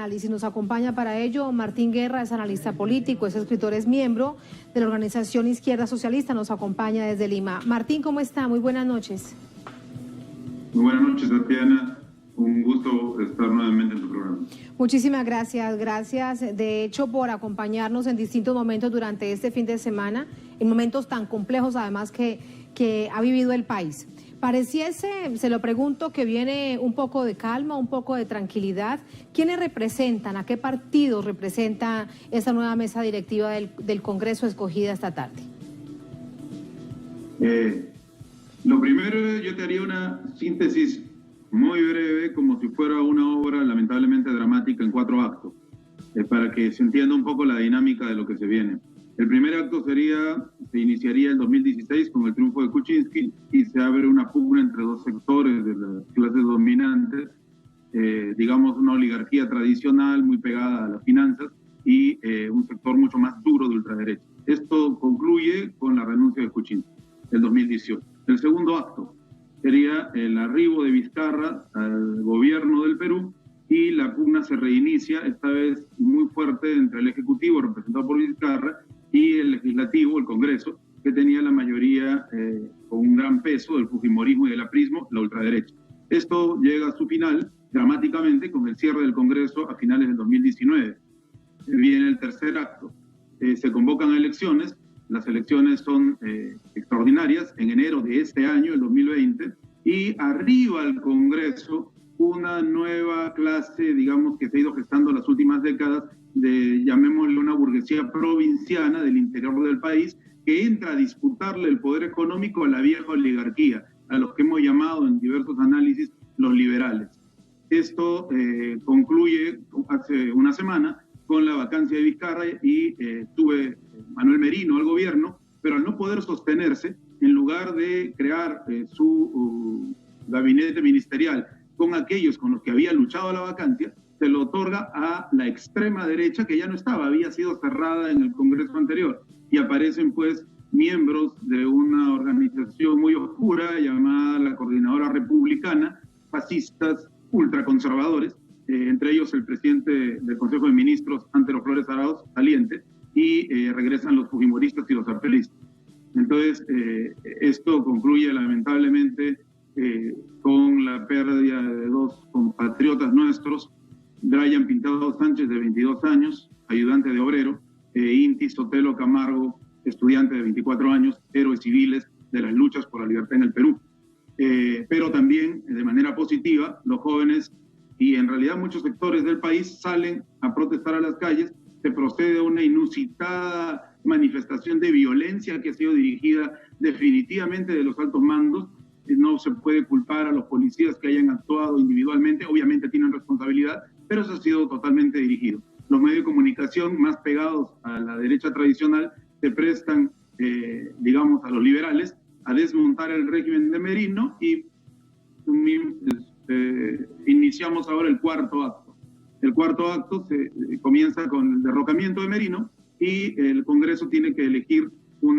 análisis. Nos acompaña para ello Martín Guerra, es analista político, es escritor, es miembro de la organización Izquierda Socialista, nos acompaña desde Lima. Martín, ¿cómo está? Muy buenas noches. Muy buenas noches, Tatiana. Un gusto estar nuevamente en tu programa. Muchísimas gracias, gracias de hecho por acompañarnos en distintos momentos durante este fin de semana, en momentos tan complejos además que ha vivido el país. Pareciese, se lo pregunto, que viene un poco de calma, un poco de tranquilidad. ¿Quiénes representan, a qué partidos representa esta nueva mesa directiva del Congreso escogida esta tarde? Lo primero, yo te haría una síntesis muy breve, como si fuera una obra lamentablemente dramática en 4 actos, para que se entienda un poco la dinámica de lo que se viene. El primer acto se iniciaría el 2016 con el triunfo de Kuczynski y se abre una pugna entre 2 sectores de las clases dominantes, digamos una oligarquía tradicional muy pegada a las finanzas y un sector mucho más duro de ultraderecha. Esto concluye con la renuncia de Kuczynski, el 2018. El segundo acto sería el arribo de Vizcarra al gobierno del Perú y la pugna se reinicia, esta vez muy fuerte, entre el Ejecutivo, representado por Vizcarra, y el Legislativo, el Congreso, que tenía la mayoría con un gran peso del fujimorismo y del aprismo, la ultraderecha. Esto llega a su final dramáticamente con el cierre del Congreso a finales del 2019. Viene el tercer acto. Se convocan elecciones. Las elecciones son extraordinarias en enero de este año, el 2020, y arriba al Congreso una nueva clase, digamos, que se ha ido gestando las últimas décadas, de, llamémosle, una burguesía provinciana del interior del país, que entra a disputarle el poder económico a la vieja oligarquía, a los que hemos llamado en diversos análisis los liberales. Esto concluye hace una semana con la vacancia de Vizcarra y tuve Manuel Merino al gobierno, pero al no poder sostenerse, en lugar de crear su gabinete ministerial con aquellos con los que había luchado la vacancia, se lo otorga a la extrema derecha, que ya no estaba, había sido cerrada en el Congreso anterior, y aparecen pues miembros de una organización muy oscura llamada la Coordinadora Republicana, fascistas, ultraconservadores, entre ellos el presidente del Consejo de Ministros, Antero Flores Arauz, saliente, y regresan los fujimoristas y los apristas. Entonces, esto concluye lamentablemente con la pérdida de 2 compatriotas nuestros, Brian Pintado Sánchez, de 22 años, ayudante de obrero, Inti Sotelo Camargo, estudiante de 24 años, héroes civiles de las luchas por la libertad en el Perú. Pero también, de manera positiva, los jóvenes y en realidad muchos sectores del país salen a protestar a las calles. Se procede a una inusitada manifestación de violencia que ha sido dirigida definitivamente de los altos mandos. No se puede culpar a los policías que hayan actuado individualmente, obviamente tienen responsabilidad, pero eso ha sido totalmente dirigido. Los medios de comunicación más pegados a la derecha tradicional se prestan, digamos, a los liberales a desmontar el régimen de Merino y iniciamos ahora el cuarto acto. El cuarto acto comienza con el derrocamiento de Merino y el Congreso tiene que elegir un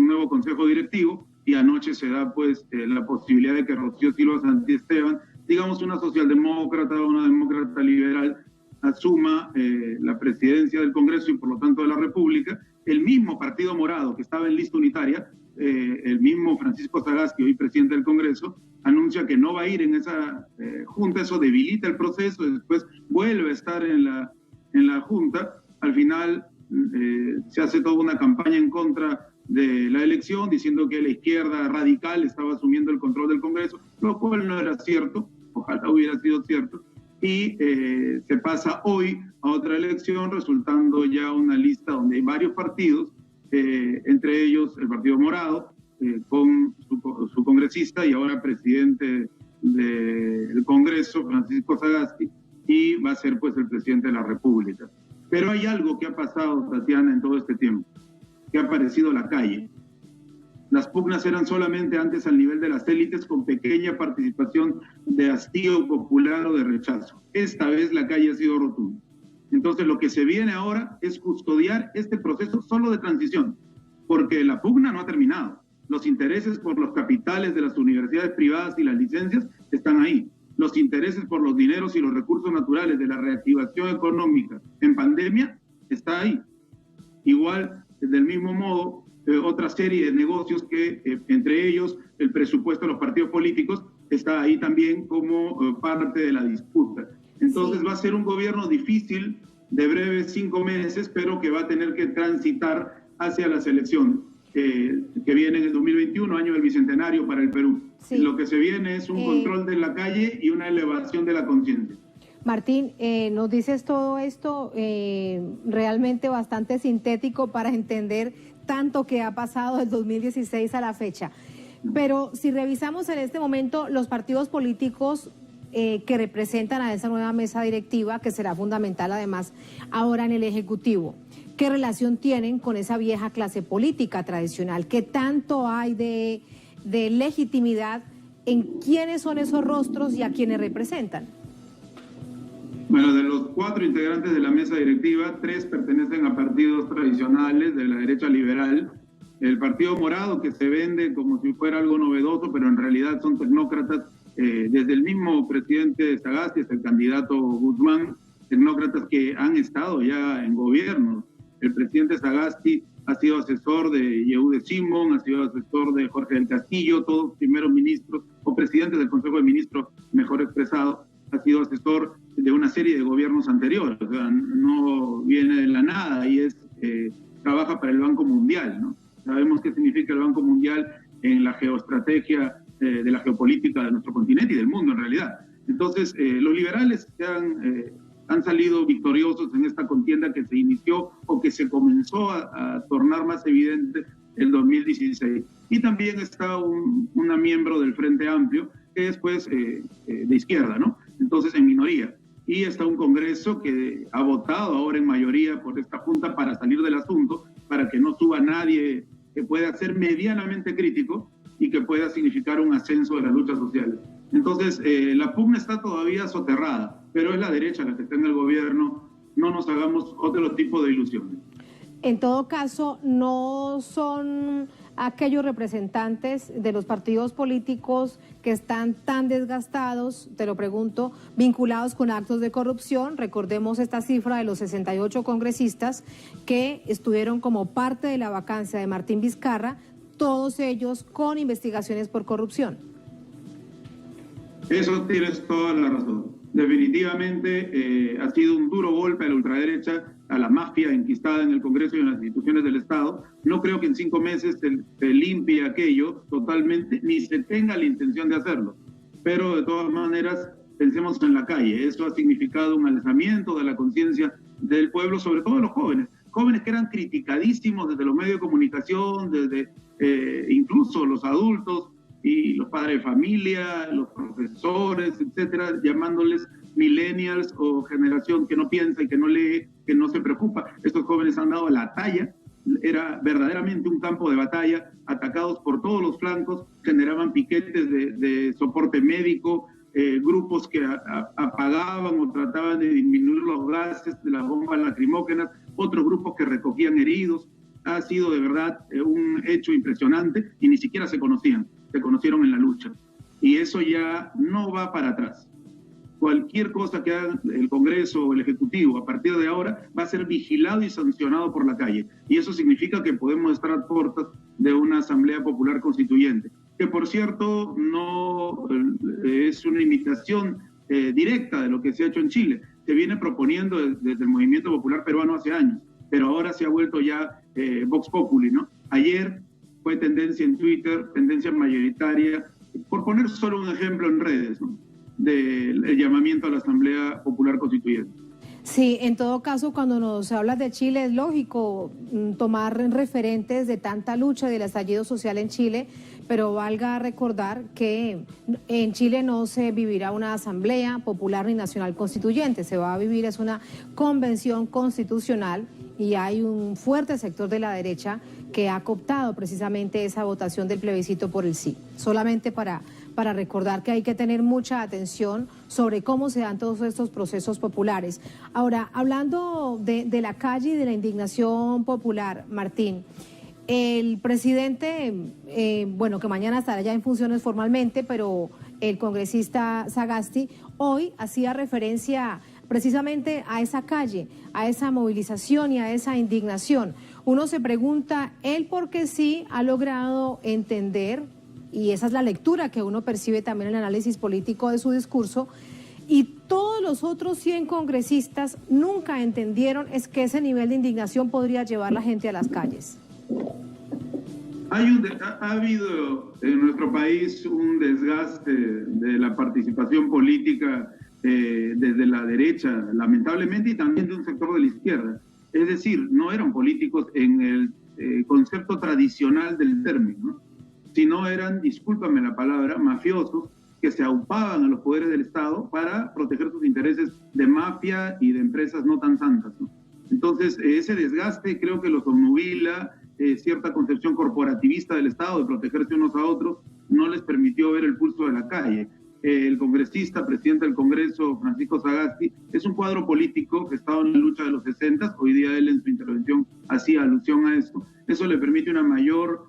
nuevo consejo directivo y anoche se da pues la posibilidad de que Rocío Silva Santiesteban, digamos una socialdemócrata, una demócrata liberal, asuma la presidencia del Congreso y por lo tanto de la República. El mismo Partido Morado que estaba en lista unitaria, el mismo Francisco Sagasti, hoy presidente del Congreso, anuncia que no va a ir en esa junta. Eso debilita el proceso, después vuelve a estar en la junta. Al final se hace toda una campaña en contra de la elección, diciendo que la izquierda radical estaba asumiendo el control del Congreso, lo cual no era cierto, ojalá hubiera sido cierto, y se pasa hoy a otra elección, resultando ya una lista donde hay varios partidos, entre ellos el Partido Morado, con su congresista y ahora presidente del Congreso, Francisco Sagasti, y va a ser pues el presidente de la República. Pero hay algo que ha pasado, Tatiana, en todo este tiempo, que ha aparecido la calle. Las pugnas eran solamente antes al nivel de las élites, con pequeña participación de hastío popular o de rechazo. Esta vez la calle ha sido rotunda. Entonces lo que se viene ahora es custodiar este proceso solo de transición, porque la pugna no ha terminado. Los intereses por los capitales de las universidades privadas y las licencias están ahí. los intereses por los dineros y los recursos naturales de la reactivación económica en pandemia está ahí. Igual, del mismo modo, otra serie de negocios que, entre ellos, el presupuesto de los partidos políticos está ahí también como parte de la disputa. Entonces va a ser un gobierno difícil, de breves 5 meses, pero que va a tener que transitar hacia las elecciones que viene en el 2021, año del Bicentenario para el Perú. Sí. Lo que se viene es un control de la calle y una elevación de la conciencia. Martín, nos dices todo esto realmente bastante sintético para entender tanto que ha pasado del 2016 a la fecha. Pero si revisamos en este momento los partidos políticos que representan a esa nueva mesa directiva, que será fundamental además ahora en el Ejecutivo, ¿qué relación tienen con esa vieja clase política tradicional? ¿Qué tanto hay de legitimidad en quiénes son esos rostros y a quiénes representan? Bueno, de los 4 integrantes de la mesa directiva, 3 pertenecen a partidos tradicionales de la derecha liberal. El Partido Morado, que se vende como si fuera algo novedoso, pero en realidad son tecnócratas, desde el mismo presidente Sagasti hasta el candidato Guzmán, tecnócratas que han estado ya en gobierno. El presidente Sagasti ha sido asesor de Yehude Simón, ha sido asesor de Jorge del Castillo, todos primeros ministros o presidentes del Consejo de Ministros, mejor expresado, ha sido asesor de una serie de gobiernos anteriores, o sea, no viene de la nada y trabaja para el Banco Mundial, ¿no? Sabemos qué significa el Banco Mundial en la geoestrategia de la geopolítica de nuestro continente y del mundo en realidad. Entonces, los liberales han salido victoriosos en esta contienda que se inició o que se comenzó a tornar más evidente el 2016. Y también está una miembro del Frente Amplio, que es pues de izquierda, ¿no? Entonces en minoría. Y está un Congreso que ha votado ahora en mayoría por esta Junta para salir del asunto, para que no suba nadie que pueda ser medianamente crítico y que pueda significar un ascenso de las luchas sociales. Entonces, la pugna está todavía soterrada, pero es la derecha la que está en el gobierno, no nos hagamos otro tipo de ilusiones. En todo caso, no son aquellos representantes de los partidos políticos que están tan desgastados, te lo pregunto, vinculados con actos de corrupción. Recordemos esta cifra de los 68 congresistas que estuvieron como parte de la vacancia de Martín Vizcarra, todos ellos con investigaciones por corrupción. Eso tienes toda la razón. Definitivamente ha sido un duro golpe a la ultraderecha, a la mafia enquistada en el Congreso y en las instituciones del Estado. No creo que en 5 meses se limpie aquello totalmente, ni se tenga la intención de hacerlo. Pero de todas maneras, pensemos en la calle. Eso ha significado un alzamiento de la conciencia del pueblo, sobre todo de los jóvenes. Jóvenes que eran criticadísimos desde los medios de comunicación, desde incluso los adultos y los padres de familia, los profesores, etcétera, llamándoles millennials o generación que no piensa y que no lee, que no se preocupa. Estos jóvenes han dado la talla, era verdaderamente un campo de batalla, atacados por todos los flancos, generaban piquetes de soporte médico, grupos que apagaban o trataban de disminuir los gases de las bombas lacrimógenas, otros grupos que recogían heridos. Ha sido de verdad un hecho impresionante y ni siquiera se conocían, se conocieron en la lucha. Y eso ya no va para atrás. Cualquier cosa que haga el Congreso o el Ejecutivo a partir de ahora va a ser vigilado y sancionado por la calle. Y eso significa que podemos estar a puertas de una Asamblea Popular Constituyente, que por cierto no es una imitación directa de lo que se ha hecho en Chile. Se viene proponiendo desde el Movimiento Popular Peruano hace años, pero ahora se ha vuelto ya Vox Populi, ¿no? Ayer fue tendencia en Twitter, tendencia mayoritaria, por poner solo un ejemplo en redes, ¿no?, del llamamiento a la Asamblea Popular Constituyente. Sí, en todo caso, cuando nos hablas de Chile, es lógico tomar referentes de tanta lucha del estallido social en Chile, pero valga recordar que en Chile no se vivirá una asamblea popular ni nacional constituyente, se va a vivir es una convención constitucional y hay un fuerte sector de la derecha que ha cooptado precisamente esa votación del plebiscito por el sí. Solamente para recordar que hay que tener mucha atención sobre cómo se dan todos estos procesos populares. Ahora, hablando de la calle y de la indignación popular, Martín, el presidente, bueno, que mañana estará ya en funciones formalmente, pero el congresista Sagasti, hoy hacía referencia precisamente a esa calle, a esa movilización y a esa indignación. Uno se pregunta, él porque sí ha logrado entender, y esa es la lectura que uno percibe también en el análisis político de su discurso, y todos los otros 100 congresistas nunca entendieron es que ese nivel de indignación podría llevar a la gente a las calles. Ha habido en nuestro país un desgaste de la participación política desde la derecha, lamentablemente, y también de un sector de la izquierda. Es decir, no eran políticos en el concepto tradicional del término, ¿no? Sino eran, discúlpame la palabra, mafiosos que se aupaban a los poderes del Estado para proteger sus intereses de mafia y de empresas no tan santas, ¿no? Entonces, ese desgaste creo que los obnubila, cierta concepción corporativista del Estado de protegerse unos a otros, no les permitió ver el pulso de la calle. El congresista, presidente del Congreso, Francisco Sagasti, es un cuadro político que estaba en la lucha de los 60, hoy día él en su intervención hacía alusión a esto. Eso le permite una mayor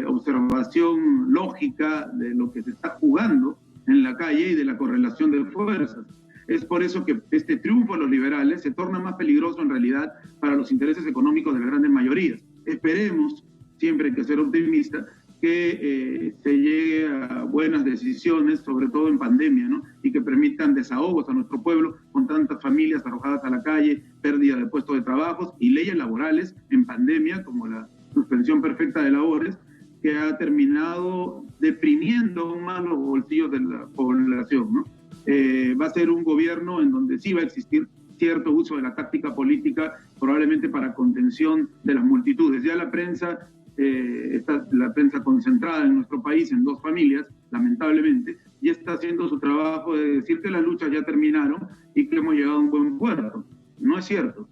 observación lógica de lo que se está jugando en la calle y de la correlación de fuerzas. Es por eso que este triunfo de los liberales se torna más peligroso en realidad para los intereses económicos de las grandes mayorías. Esperemos, siempre hay que ser optimista, que se llegue a buenas decisiones, sobre todo en pandemia, ¿no? Y que permitan desahogos a nuestro pueblo con tantas familias arrojadas a la calle, pérdida de puestos de trabajo y leyes laborales en pandemia, como la suspensión perfecta de labores, que ha terminado deprimiendo aún más los bolsillos de la población, ¿no? Va a ser un gobierno en donde sí va a existir cierto uso de la táctica política, probablemente para contención de las multitudes. Ya la prensa, está la prensa concentrada en nuestro país en dos familias, lamentablemente, y está haciendo su trabajo de decir que las luchas ya terminaron y que hemos llegado a un buen puerto. No es cierto.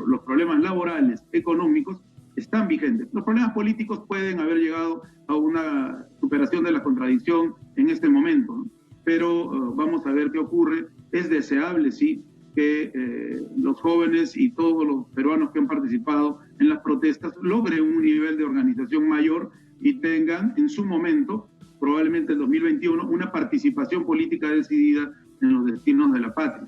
Los problemas laborales, económicos, están vigentes. Los problemas políticos pueden haber llegado a una superación de la contradicción en este momento, ¿no? Pero vamos a ver qué ocurre. Es deseable, sí, que los jóvenes y todos los peruanos que han participado en las protestas logren un nivel de organización mayor y tengan en su momento, probablemente en 2021, una participación política decidida en los destinos de la patria.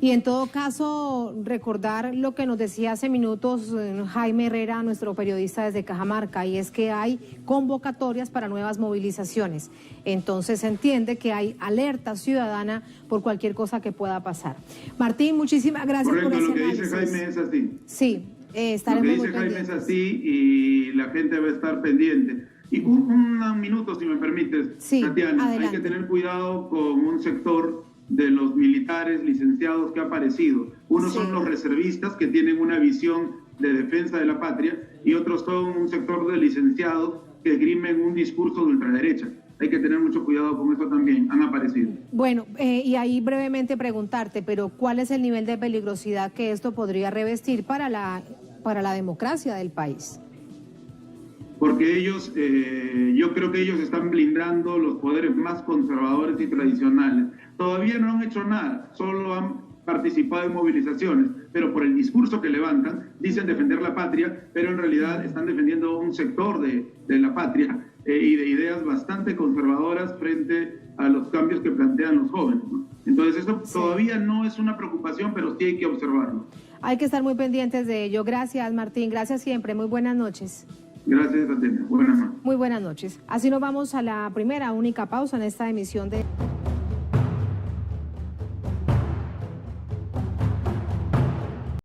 Y en todo caso, recordar lo que nos decía hace minutos Jaime Herrera, nuestro periodista desde Cajamarca, y es que hay convocatorias para nuevas movilizaciones. Entonces se entiende que hay alerta ciudadana por cualquier cosa que pueda pasar. Martín, muchísimas gracias. Correcto, por ese lo que análisis. dice Jaime es así. Sí, estaremos lo que dice Jaime es así y la gente va a estar pendiente. Y un minuto, si me permites, sí, Tatiana, adelante. hay que tener cuidado con un sector de los militares licenciados que ha aparecido. Unos son los reservistas que tienen una visión de defensa de la patria y otros son un sector de licenciados que esgrimen un discurso de ultraderecha. Hay que tener mucho cuidado con eso también, han aparecido. Bueno, y ahí brevemente preguntarte, pero ¿cuál es el nivel de peligrosidad que esto podría revestir para la democracia del país? Porque ellos, yo creo que ellos están blindando los poderes más conservadores y tradicionales. Todavía no han hecho nada, solo han participado en movilizaciones, pero por el discurso que levantan, dicen defender la patria, pero en realidad están defendiendo un sector de la patria y de ideas bastante conservadoras frente a los cambios que plantean los jóvenes, ¿no? Entonces esto todavía no es una preocupación, pero sí hay que observarlo. Hay que estar muy pendientes de ello. Gracias, Martín, gracias siempre, muy buenas noches. Gracias, Tatiana. Buenas noches. Muy buenas noches. Así nos vamos a la primera, única pausa en esta emisión de...